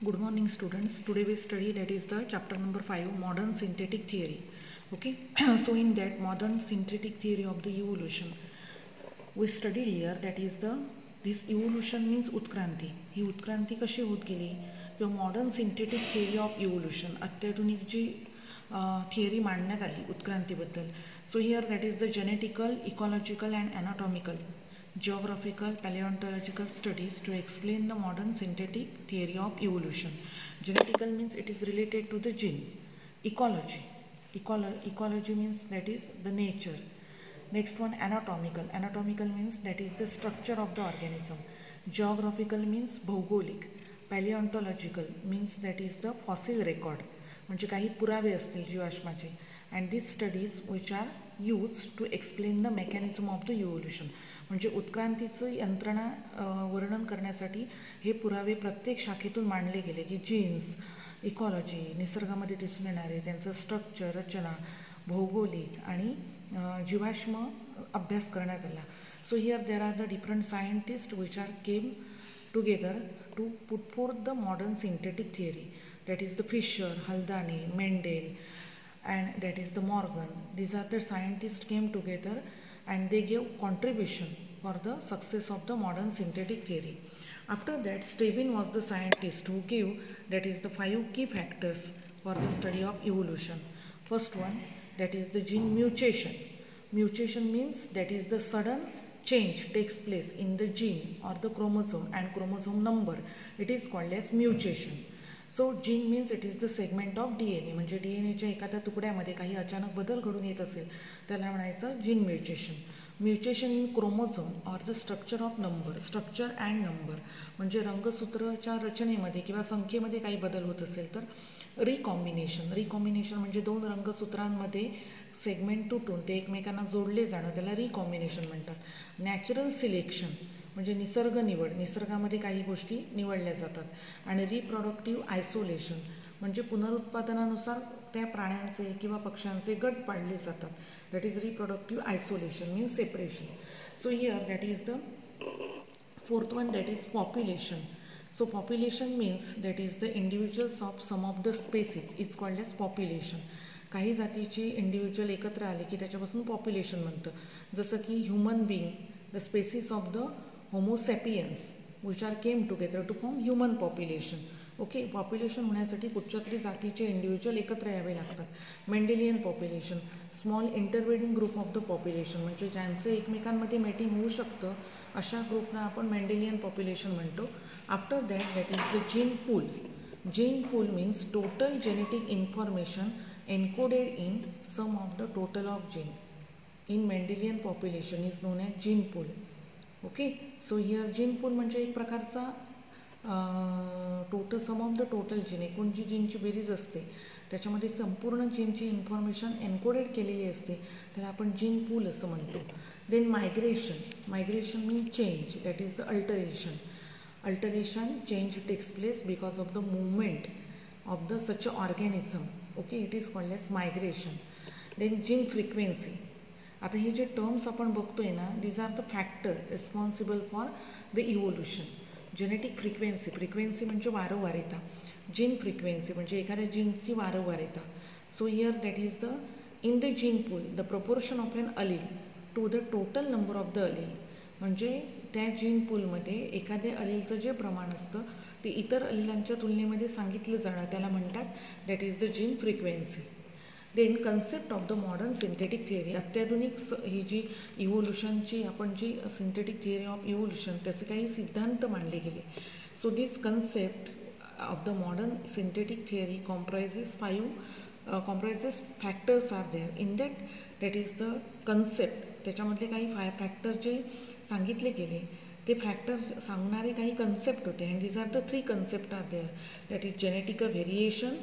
Good morning students. Today we study that is the chapter number 5, modern synthetic theory. Okay. So in that modern synthetic theory of the evolution, we studied here that is this evolution means उत्क्रांती. ही उत्क्रांती कशी होत गेली किंवा modern synthetic theory of evolution, अत्याधुनिक जी theory मांडण्यात आली उत्क्रांतीबद्दल. So here that is the genetical, ecological and anatomical, geographical, paleontological studies to explain the modern synthetic theory of evolution. Genetical means it is related to the gene. Ecology, ecology means that is the nature. Next one, anatomical. Anatomical means that is the structure of the organism. Geographical means भौगोलिक. Paleontological means that is the fossil record, म्हणजे काही पुरावे असतील जीवाश्माचे. And these studies which are used to explain the mechanism of the evolution, म्हणजे उत्क्रांतीचं यंत्रणा वर्णन करण्यासाठी हे पुरावे प्रत्येक शाखेतून मांडले गेले की जीन्स, इकॉलॉजी, निसर्गामध्ये दिसून येणारे त्यांचं स्ट्रक्चर, रचना, भौगोलिक आणि जीवाश्म अभ्यास करण्यात आला. So here there are the different scientist which are came together to put forth the modern synthetic theory. That is the Fisher, Haldane, Mendel and that is the Morgan. These are the scientists came together and they gave contribution for the success of the modern synthetic theory. After that, Stevin was the scientist who gave that is the 5 key factors for the study of evolution. First one, that is the gene mutation. Mutation means that is the sudden change takes place in the gene or the chromosome and chromosome number. It is called as mutation. So gene means it is the segment of DNA, म्हणजे DNAच्या एखाद्या तुकड्यामध्ये काही अचानक बदल घडून येत असेल त्याला म्हणायचं gene mutation. Mutation in chromosome or the structure of number, structure and number, म्हणजे रंगसूत्राच्या रचनेमध्ये किंवा संख्येमध्ये काही बदल होत असेल तर रिकॉम्बिनेशन. रिकॉम्बिनेशन म्हणजे दोन रंगसूत्रांमध्ये सेगमेंट तुटून ते एकमेकांना जोडले जाणं, त्याला रिकॉम्बिनेशन म्हणतात. नॅचरल सिलेक्शन म्हणजे निसर्ग निवड, निसर्गामध्ये काही गोष्टी निवडल्या जातात. आणि रिप्रोडक्टिव्ह आयसोलेशन म्हणजे पुनरुत्पादनानुसार त्या प्राण्यांचे किंवा पक्ष्यांचे गट पाडले जातात. That is reproductive isolation means separation. So here that is the fourth one, that is population. So population means that is the individuals of some of the species is called as population. काही जातीची individual एकत्र आले की त्याच्यापासून population म्हणतं. जसं की human being, the species of the Homo sapiens which are came together to form human population. Okay, population होण्यासाठी कुठच्या तरी जातीचे इंडिव्हिज्युअल एकत्र यावे लागतात. Mendelian population, small interbreeding group of the population, म्हणजे ज्यांचं एकमेकांमध्ये मेटिंग होऊ शकतं अशा ग्रुपना आपण मेंडेलियन पॉप्युलेशन म्हणतो. After that is the gene pool. Gene pool means total genetic information encoded in sum of the total of gene in Mendelian population is known as gene pool. Okay, so here gene pool म्हणजे एक प्रकारचा total sum of the total gene, एकूण जी जीनची बेरीज असते त्याच्यामध्ये संपूर्ण जीनची information encoded केलेली असते, त्याला आपण जीन पूल असं म्हणतो. Then migration. Migration mean change, that is the alteration. Alteration change takes place because of the movement of the such a organism. Okay, it is called as migration. Then gene frequency. आता हे जे terms आपण बघतोय ना, these are the factor responsible for the evolution. Genetic frequency, frequency म्हणजे वारंवारिता. Gene frequency म्हणजे एखाद्या जीनची वारंवारिता. So here that is the in the gene pool the proportion of an allele to the total number of the allele, म्हणजे त्या gene पूलमध्ये एखाद्या अलीलचं जे प्रमाण असतं ते इतर अलीलांच्या तुलनेमध्ये सांगितलं जाणं त्याला म्हणतात that is the gene frequency. Then concept of the modern synthetic theory. अत्याधुनिक ही जी इव्होल्युशनची आपण जी सिंथेटिक थिअरी ऑफ इव्होल्युशन त्याचे काही सिद्धांत मांडले गेले. So this concept of the modern synthetic theory comprises factors are there in that is the concept. त्याच्यामधले काही फॅक्टर जे सांगितले गेले ते फॅक्टर्स सांगणारे काही कन्सेप्ट होते. And these are the 3 concept are there. That is genetic variation,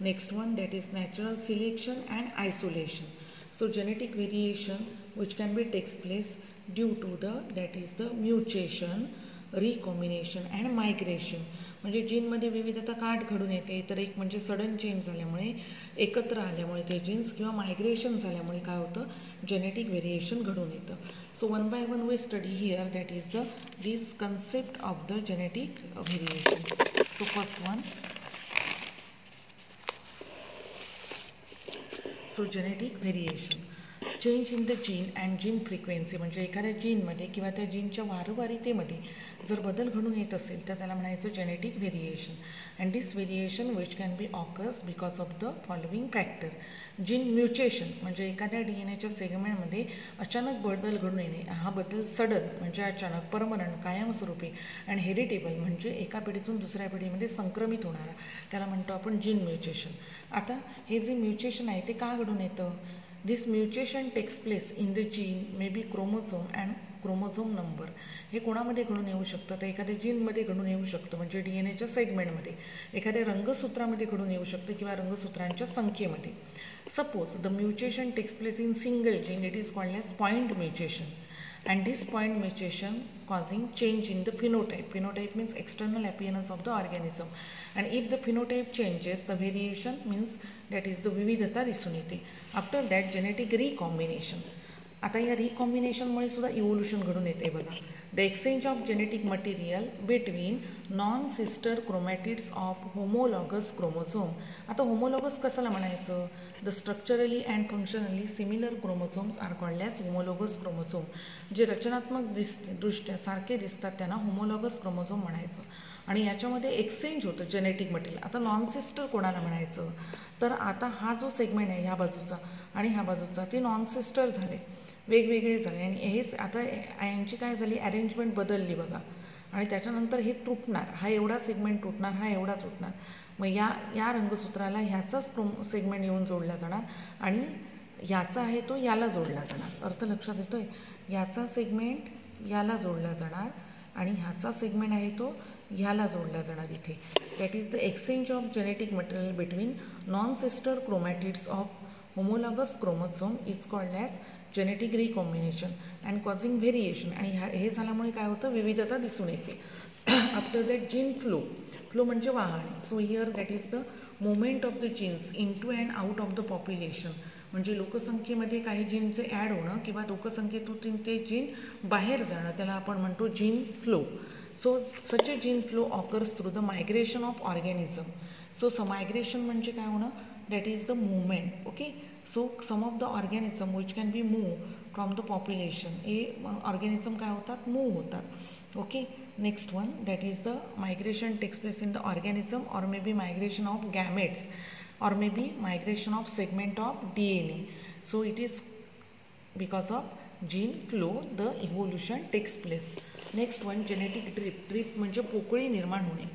next one that is natural selection and isolation. So genetic variation which can be takes place due to the that is the mutation recombination and migration. म्हणजे जीनमध्ये विविधता का घडून येते, तर एक म्हणजे sudden change झाल्यामुळे, एकत्र आल्यामुळे ते जीन्स, किंवा मायग्रेशन झाल्यामुळे काय होतं, जेनेटिक व्हेरिएशन घडून येतं. So one by one we study here that is this concept of the genetic variation. So first one, so genetic variation, change in the gene and gene frequency. म्हणजे एखाद्या जीनमध्ये किंवा त्या जीनच्या वारंवारितेमध्ये जर बदल घडून येत असेल तर त्याला म्हणायचं genetic variation. And this variation which can B occurs because of the following factor. Gene mutation म्हणजे एखाद्या DNA सेगमेंटमध्ये अचानक बदल घडून येणे. हा बदल सडन म्हणजे अचानक, परमनंट कायमस्वरूपी, अँड हेरिटेबल म्हणजे एका पिढीतून दुसऱ्या पिढीमध्ये संक्रमित होणारा, त्याला म्हणतो आपण जीन म्युटेशन. आता हे जे म्युटेशन आहे ते का घडून येतं? This mutation takes place in the gene, may be chromosome and chromosome number. हे कोणामध्ये घडून येऊ शकतं, तर एखाद्या जीनमध्ये घडून येऊ शकतं म्हणजे DNAच्या सेगमेंटमध्ये, एखाद्या रंगसूत्रामध्ये घडून येऊ शकतं किंवा रंगसूत्रांच्या संख्येमध्ये. Suppose the mutation takes place in single gene, it is called as point mutation. And this point mutation causing change in the phenotype. Phenotype means external appearance of the organism. And if the phenotype changes, the variation means that is the विविधता दिसून येते. After that genetic recombination. आता या रिकॉम्बिनेशनमुळे सुद्धा evolution घडून येते बघा. The exchange of genetic material between non sister chromatids of homologous chromosome. आता होमोलॉगस कशाला म्हणायचं? The structurally and functionally similar chromosomes are called as homologous chromosome. जे रचनात्मक दृष्ट्या सारखे दिसतात त्यांना होमोलॉगस क्रोमोझोम म्हणायचं. आणि याच्यामध्ये एक्सचेंज होतं जेनेटिक मटेरियल. आता नॉन सिस्टर कोणाला म्हणायचं? तर आता हा जो सेगमेंट आहे ह्या बाजूचा आणि ह्या बाजूचा, ते नॉन सिस्टर झाले, वेगवेगळे झाले. आणि हेच आता यांची काय झाली, अरेंजमेंट बदलली बघा. आणि त्याच्यानंतर हे तुटणार, हा एवढा सेगमेंट तुटणार, हा एवढा तुटणार. मग या रंगसूत्राला ह्याचाच सेगमेंट येऊन जोडला जाणार आणि याचा आहे तो याला जोडला जाणार. अर्थ लक्षात येतोय? याचा सेगमेंट याला जोडला जाणार आणि ह्याचा सेगमेंट आहे तो ह्याला जोडला जाणार इथे. That is the exchange of genetic material between non sister chromatids of homologous chromosome is called as genetic recombination and causing variation. आणि हे झाल्यामुळे काय होतं, विविधता दिसून येते. आफ्टर दॅट जीन फ्लो म्हणजे वाहणे. So here that is the movement of the genes into and out of the population. म्हणजे लोकसंख्येमध्ये काही जीनचे ॲड होणं किंवा लोकसंख्येतून ते जीन बाहेर जाणं, त्याला आपण म्हणतो gene flow. So such a gene flow occurs through the migration of organism. So migration म्हणजे काय होणं, that is the movement. Okay. So some of the organism which can be move from the population. हे organism काय होतात, move होतात. Okay. Next one, that is the migration takes place in the organism or maybe migration of gametes or maybe migration of segment of DNA. So it is because of gene flow the evolution takes place. Next one, genetic drift. Drift म्हणजे पोकळी निर्माण होणे.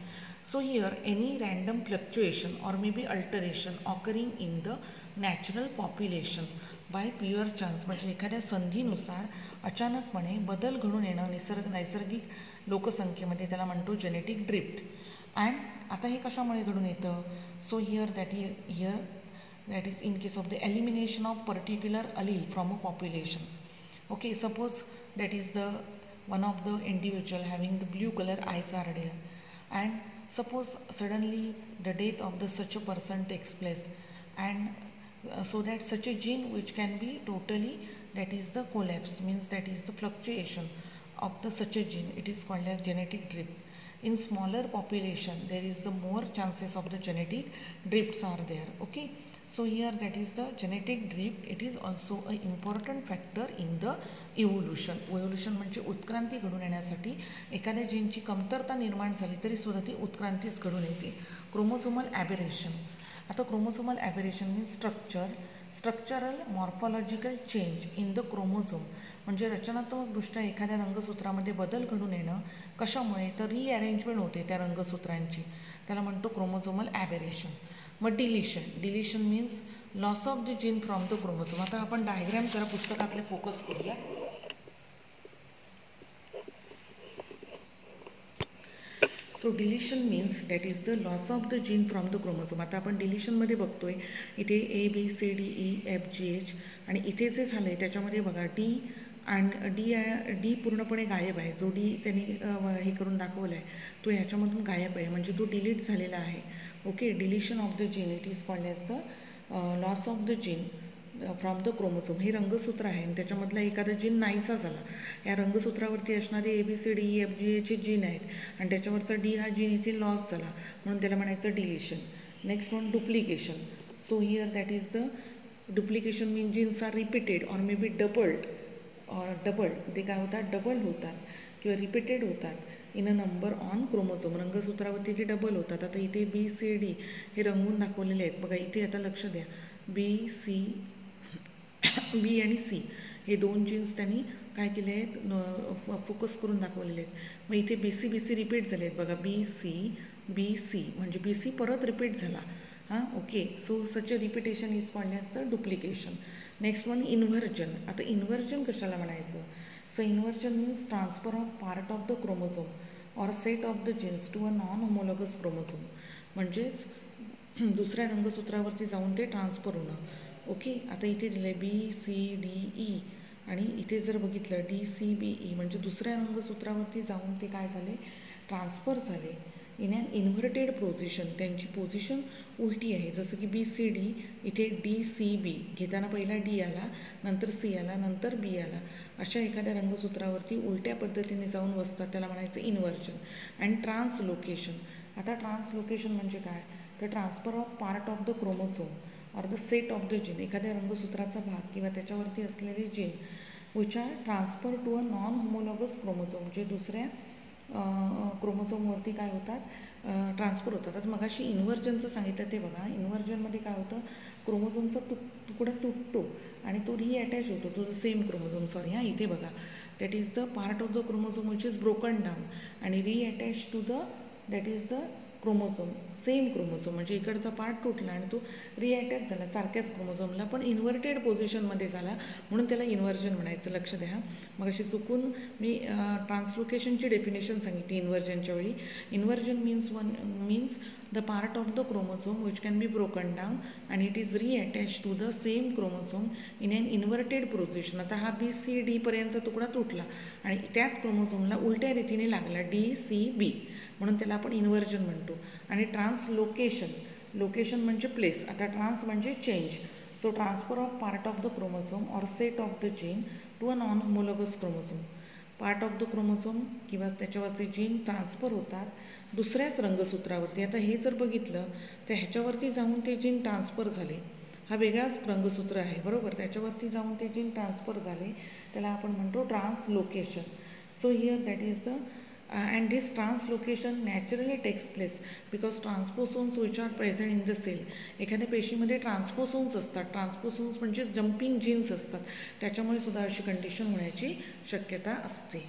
So here any random fluctuation or maybe alteration occurring in the natural population by pure chance. म्हणजे एखाद्या संधीनुसार अचानकपणे बदल घडून येणं नैसर्गिक लोकसंख्येमध्ये, त्याला म्हणतो जेनेटिक ड्रिफ्ट. अँड आता हे कशामुळे घडून येतं? So here that is in case of the elimination of particular allele from a population. Okay. Suppose that is the one of the individual having the blue colour eyes are there and suppose suddenly the death of the such a person takes place and so that such a gene which can be totally, that is the collapse, means that is the fluctuation of the such a gene, it is called as genetic drift. In smaller population there is the more chances of the genetic drifts are there. Okay. So here that is the genetic drift. It is also a important factor in the evolution. Evolution म्हणजे उत्क्रांती घडून येण्यासाठी एखाद्या जीनची कमतरता निर्माण झाली तरी सुद्धा ती उत्क्रांतीच घडून येते. Chromosomal aberration. आता chromosomal aberration means structural morphological change in the chromosome. म्हणजे रचनात्मकदृष्ट्या एखाद्या रंगसूत्रामध्ये बदल घडून येणं. कशामुळे? तर रिअरेंजमेंट होते त्या रंगसूत्रांची, त्याला म्हणतो क्रोमोझोमल ॲबेरेशन. मग deletion means loss of the gene from the chromosome. आता आपण डायग्रॅम जरा पुस्तकातले फोकस करूया. So deletion means that is the loss of the gene from the chromosome. आता आपण डिलिशनमध्ये बघतोय इथे A B C D E F G H आणि इथे जे झालं आहे त्याच्यामध्ये बघा D आणि डी पूर्णपणे गायब आहे. जो डी त्यांनी हे करून दाखवला आहे तो ह्याच्यामधून गायब आहे, म्हणजे तो डिलीट झालेला आहे. Okay, deletion of the gene, it is called as the loss of the gene from the chromosome. हे रंगसूत्र आहे आणि त्याच्यामधला एखादा जीन नाहीसा झाला. या रंगसूत्रावरती असणारे ABCDEFGAचे जीन आहेत आणि त्याच्यावरचा डी हा जीन इथे लॉस झाला म्हणून त्याला म्हणायचं deletion. Next one duplication. So here that is the duplication mean genes are repeated or may be doubled. ते काय होतात, डबल होतात किंवा रिपीटेड होतात in a number on chromosome. रंगसूत्रावरती ते डबल होतात. आता इथे BCD हे रंगवून दाखवलेले आहेत बघा. इथे आता लक्ष द्या, B आणि C हे दोन जीन्स त्यांनी काय केले आहेत, फोकस करून दाखवलेले आहेत. मग इथे BC रिपीट झाले आहेत बघा. BC म्हणजे BC परत रिपीट झाला. हां, okay. So such a repetition is called as the duplication. Next one inversion. आता इन्व्हर्जन कशाला म्हणायचं? So inversion means transfer of part of the chromosome or set of the genes to a non homologous chromosome. म्हणजेच दुसऱ्या रंगसूत्रावरती जाऊन ते transfer होणं. Okay, आता इथे दिलं आहे BCDE आणि इथे जर बघितलं DCBE म्हणजे दुसऱ्या रंगसूत्रावरती जाऊन ते काय झाले, ट्रान्सफर झाले इन ॲन इन्व्हर्टेड पोझिशन. त्यांची पोझिशन उलटी आहे. जसं की BCD इथे DCB घेताना पहिला D आला, नंतर C आला, नंतर B आला. अशा एखाद्या रंगसूत्रावरती उलट्या पद्धतीने जाऊन बसतात, त्याला म्हणायचं इन्व्हर्जन. And translocation. आता ट्रान्सलोकेशन म्हणजे काय, तर transfer of part of the chromosome or the set of the gene. एखाद्या रंगसूत्राचा भाग किंवा त्याच्यावरती असलेले gene which are transfer to a non homologous chromosome, जे दुसऱ्या क्रोमोझोमवरती काय होतात, ट्रान्सफर होतात. आता मगाशी इन्व्हर्जनचं सांगितलं ते बघा. इन्व्हर्जनमध्ये काय होतं, क्रोमोझोमचा तुकडा तुटतो आणि तो रिअटॅच होतो to the same chromosome. Sorry हां, इथे बघा, that is the part of the chromosome which is broken down आणि reattach to the that is the chromosome, same chromosome. म्हणजे इकडचा पार्ट तुटला आणि तो रिअटॅच झाला सारख्याच क्रोमोझोमला, पण इन्व्हर्टेड पोझिशनमध्ये झाला म्हणून त्याला इन्व्हर्जन म्हणायचं. लक्ष द्या. मग अशी चुकून मी ट्रान्सलोकेशनची डेफिनेशन सांगितली इन्व्हर्जनच्या वेळी. Inversion means the part of the chromosome which can be broken down आणि it is reattach to the same chromosome in an inverted position. आता हा BCD पर्यंतचा तुकडा तुटला आणि त्याच क्रोमोझोमला उलट्या रीतीने लागला DCB म्हणून त्याला आपण इन्व्हर्जन म्हणतो. आणि लोकेशन म्हणजे प्लेस. आता ट्रान्स म्हणजे change. So transfer of part of the chromosome or set of the gene to a non homologous chromosome. Part of the chromosome किंवा त्याच्यावरचे जीन ट्रान्सफर होतात दुसऱ्याच रंगसूत्रावरती. आता हे जर बघितलं तर ह्याच्यावरती जाऊन ते जीन ट्रान्सफर झाले. हा वेगळाच रंगसूत्र आहे बरोबर. त्याच्यावरती जाऊन ते जीन ट्रान्सफर झाले, त्याला आपण म्हणतो translocation. So here that is the and this translocation naturally takes place because transposons which are present in the cell. एखाद्या पेशीमध्ये ट्रान्सपोसोन्स असतात. ट्रान्सपोसोन्स म्हणजे जम्पिंग जीन्स असतात. त्याच्यामुळे सुद्धा अशी कंडिशन होण्याची शक्यता असते.